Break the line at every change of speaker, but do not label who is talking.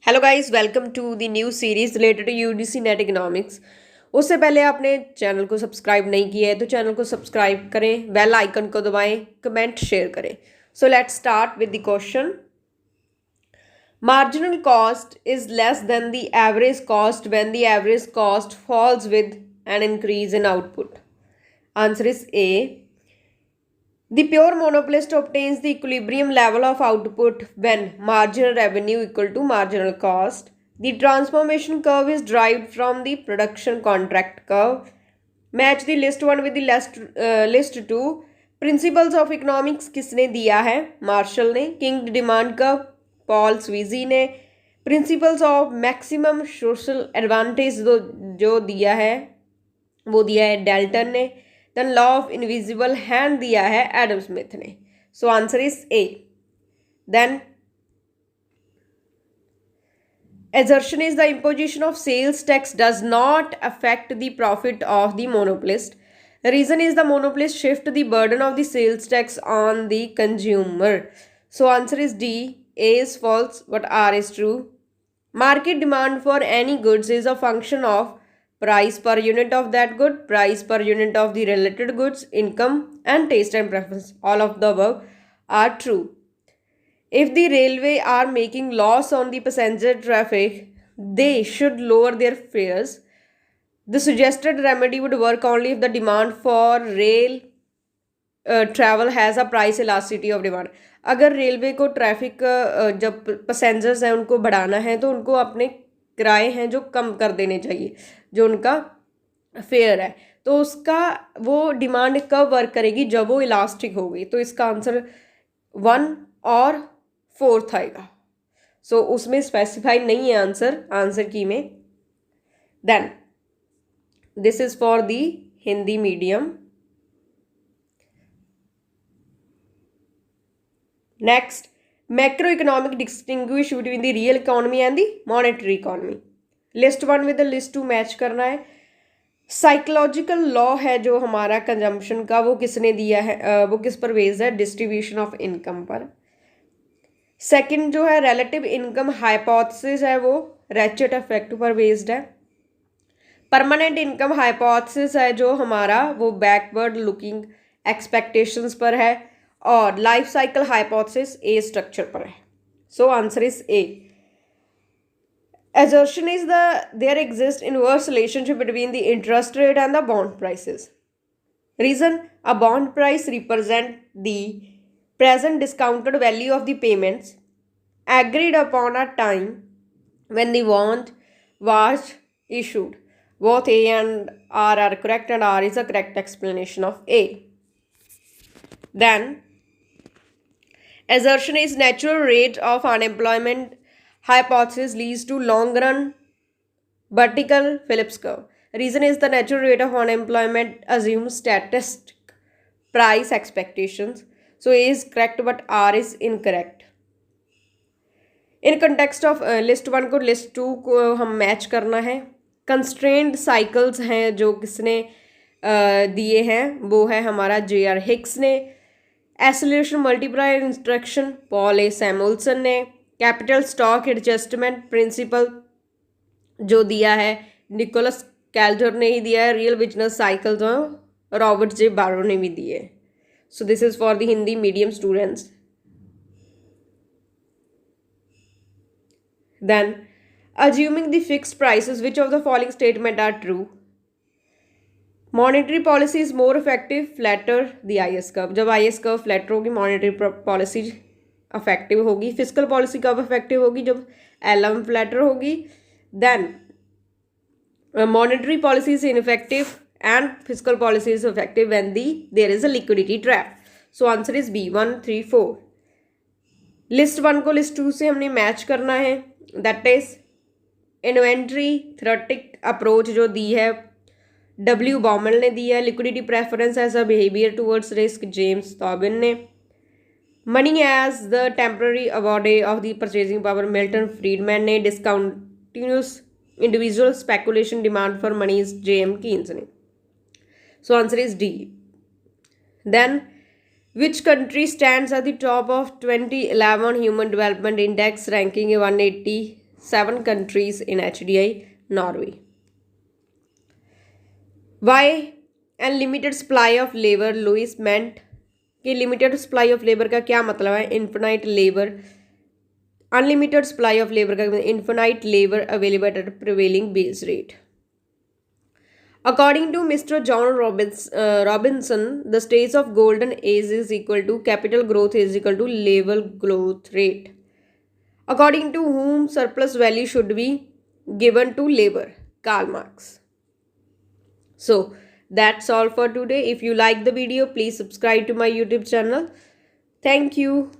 Hello guys, welcome to the new series related to UGC NET economics. उससे पहले आपने channel को subscribe नहीं किया है तो चैनल को सब्सक्राइब करें, बेल आइकन को दबाएं, कमेंट शेयर करें। So let's start with the question. Marginal cost is less than the average cost when the average cost falls with an increase in output. Answer is A. The pure monopolist obtains the equilibrium level of output when marginal revenue equal to marginal cost. The transformation curve is derived from the production contract curve. Match the list 1 with the list 2. Principles of economics किसने दिया है? Martial ने. King demand curve Paul स्वीजी ने. Principles of maximum social advantage जो दिया है वो दिया है डेल्टन ने. Then law of invisible hand दिया है एडम स्मिथ ने. So answer is A. Then assertion is the imposition of sales tax does not affect the profit of the monopolist. Reason is the monopolist shift the burden of the sales tax on the consumer. So answer is D. A is false but R is true. Market demand for any goods is a function of price per unit of that good, price per unit of the related goods, income and taste and preference. All of the above are true. If the railway are making loss on the passenger traffic, they should lower their fares. The suggested remedy would work only if the demand for rail travel has a price elasticity of demand. अगर railway को traffic जब passengers हैं उनको बढ़ाना है तो उनको अपने किराए हैं जो कम कर देने चाहिए, जो उनका फेयर है, तो उसका वो डिमांड कब वर्क करेगी? जब वो इलास्टिक होगी. तो इसका आंसर 1 और 4 आएगा. सो उसमें स्पेसिफाई नहीं है आंसर की में. Then this is for the Hindi medium. Next, macroeconomic distinguish between the real economy and the monetary economy. List 1 with list 2 match करना है. साइकोलॉजिकल लॉ है जो हमारा कंजम्पशन का, वो किसने दिया है? वो किस पर बेस्ड है? डिस्ट्रीब्यूशन ऑफ इनकम पर. सेकंड जो है रिलेटिव इनकम हाइपोथेसिस है, वो रैचेट इफेक्ट पर बेस्ड है. परमानेंट इनकम हाइपोथेसिस है जो हमारा, वो बैकवर्ड लुकिंग एक्सपेक्टेशंस पर है. और लाइफ साइकिल हाइपोथेसिस ए स्ट्रक्चर पर है. सो answer is A. Assertion is there exists inverse relationship between the interest rate and the bond prices. Reason, a bond price represent the present discounted value of the payments agreed upon a time when the bond was issued. Both A and R are correct and R is a correct explanation of A. Then assertion is natural rate of unemployment hypothesis leads to long run vertical Phillips curve. Reason is the natural rate of unemployment assumes statistic price expectations. So A is correct but R is incorrect. In context of list 1 को list 2 को हम match करना है. Constrained cycles हैं जो किसने दिए हैं? वो है हमारा J.R. हिक्स ने. Acceleration multiplier instruction Paul A Samuelson ने. कैपिटल स्टॉक एडजस्टमेंट प्रिंसिपल जो दिया है निकोलस कैल्डर ने ही दिया है. रियल बिजनेस साइकिल जो रॉबर्ट जे बारो ने भी दिए. So this is for the Hindi medium students. Then assuming the fixed prices, which of the following statement are true? Monetary policy is more effective flatter the IS curve. जब IS curve flatter होगी monetary policy effective होगी. fiscal policy कब effective होगी? जब LM flatter होगी. then monetary policy is ineffective and fiscal policy is effective when there is a liquidity trap. so answer is B. 1, 3, 4. list 1 को list 2 से हमने match करना है. that is inventory theoretic approach जो दी है डब्ल्यू बॉमल ने दी है. Liquidity preference as a behaviour towards risk James Tobin ने. Money as the temporary abode of the purchasing power Milton Friedman ने. Discontinuous individual speculation demand for money J.M. Keynes ने. So answer is D. Then which country stands at the top of 2011 human development index ranking 180 7 countries in HDI Norway. Why unlimited supply of labor Lewis meant कि limited supply of labour का क्या मतलब है? Infinite labour, unlimited supply of labour का infinite labour available at prevailing base rate. According to Mr. John Robinson, the stage of golden age is equal to capital growth is equal to labor growth rate. According to whom surplus value should be given to labor? Karl Marx. So that's all for today. If you like the video, please subscribe to my YouTube channel. Thank you.